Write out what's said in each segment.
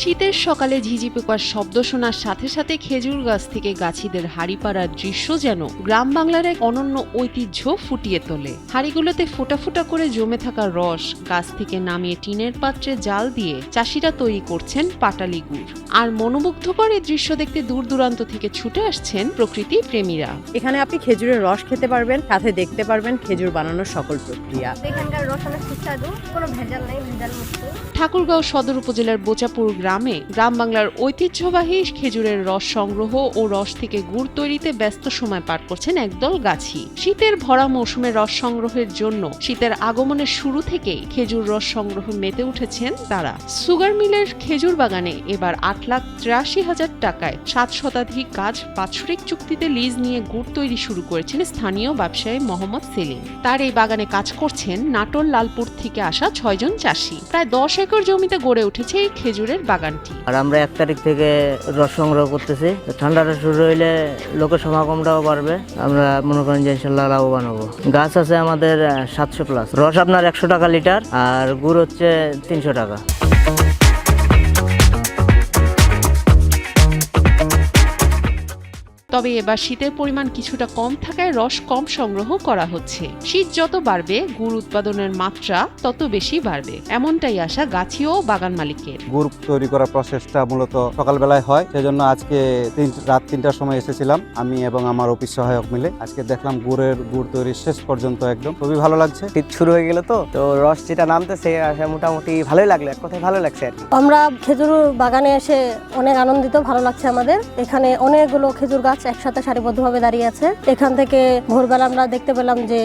শীতের সকালে ঝিঝি পোকার শব্দ শোনার সাথে সাথে খেজুর গাছ থেকে গাছিদের হাড়ি পাড়ার দৃশ্য যেন গ্রাম বাংলার এক অনন্য ঐতিহ্য ফুটিয়ে তোলে। হাড়িগুলোতে ফোঁটা ফোঁটা করে জমে থাকা রস গাছ থেকে নামিয়ে টিনের পাত্রে জাল দিয়ে চাষিরা তৈরি করছেন পাটালি গুড়। আর মনোমুগ্ধকর এই দৃশ্য দেখতে দূর দূরান্ত থেকে ছুটে আসছেন প্রকৃতি প্রেমীরা। এখানে আপনি খেজুরের রস খেতে পারবেন, সাথে দেখতে পারবেন খেজুর বানানোর সকল প্রক্রিয়া। এখানকার রস অনেক সুস্বাদু, কোনো ভেজাল নেই, ভেজাল মুক্ত। ঠাকুরগাঁও সদর উপজেলার বোচাপুর গ্রামে গ্রাম বাংলার ঐতিহ্যবাহী খেজুরের রস সংগ্রহ ও রস থেকে গুড় তৈরিতে ব্যস্ত সময় পার করছেন একদল গাছি। শীতের ভরা মৌসুমে রস সংগ্রহের জন্য শীতের আগমনের শুরু থেকেই খেজুর রস সংগ্রহ মেতে উঠেছেন তারা। সুগার মিলের খেজুর বাগানে এবার 8,83,000 টাকায় 7 শতাধিক গাছ বাৎসরিক চুক্তিতে লিজ নিয়ে গুড় তৈরি শুরু করেছেন স্থানীয় ব্যবসায়ী মোহাম্মদ সেলিম। তার এই বাগানে কাজ করছেন নাটোর লালপুর থেকে আসা 6 জন চাষি। প্রায় 10 একর জমিতে গড়ে উঠেছে এই খেজুরের বাগানটি। আর আমরা 1 তারিখ থেকে রস সংগ্রহ করতেছি। ঠান্ডাটা শুরু হইলে লোকের সমাগমটাও বাড়বে, আমরা মনে করেন যে ইনশাল্লাহ লাভবান হবো। গাছ আছে আমাদের 700+। রস আপনার 100 টাকা লিটার আর গুড় হচ্ছে 300 টাকা। তবে এবার শীতের পরিমাণ কিছুটা কম থাকায় রস কম সংগ্রহ করা হচ্ছে। শীত যত বাড়বে গুড় উৎপাদনের মাত্রা তত বেশি বাড়বে, এমনটাই আশা গাছি ও বাগান মালিকের। গুড় তৈরি করার প্রসেসটা মূলত সকালবেলায় হয়, সেজন্য আজকে রাত 3টার সময় এসেছিলাম আমি এবং আমার অফিস সহায়ক মিলে। আজকে দেখলাম গুড় তৈরি শেষ পর্যন্ত একদম খুবই ভালো লাগছে। শীত শুরু হয়ে গেল তো রস যেটা নামতেছে মোটামুটি ভালোই লাগলো, এক কথায় ভালো লাগছে আর কি। আমরা খেজুর বাগানে এসে অনেক আনন্দিত, ভালো লাগছে আমাদের। এখানে অনেকগুলো খেজুর গাছ একসাথে সারিবদ্ধভাবে দাঁড়িয়ে আছে। এখান থেকে ভোরবেলা আমরা দেখতে পেলাম যে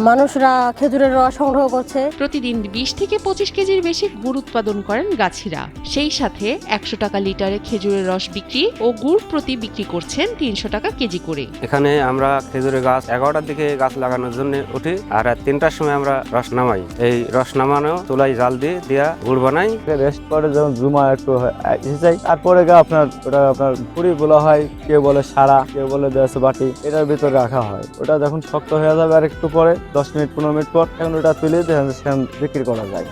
মানুষরা খেজুরের রস সংগ্রহ করছে। প্রতিদিন 20 থেকে 25 কেজির বেশি গুড় উৎপাদন করেন গাছিরা। সেই সাথে 100 টাকা লিটারে খেজুরের রস বিক্রি ও গুড় প্রতি বিক্রি করছেন 300 টাকা কেজি করে। এখানে আমরা খেজুরের গাছ 11টার দিকে গাছ লাগানোর জন্য উঠি, আর 3টার সময় আমরা রস নামাই। এই রস নামানো চুলায় জাল দিয়ে গুড় বানাই। রেস্ট করে যখন জুমা একটু এসে যাই, তারপরে আপনার ওটা আপনার পুরি বলা হয়, কেউ বলে সারা, কেউ বলে দেশ বাটি, এটার ভিতরে রাখা হয়। ওটা যখন শক্ত হয়ে যাবে আর একটু পরে 10 মিনিট 15 মিনিট পর এখন ওটা তুলে সেখানে বিক্রি করা যায়।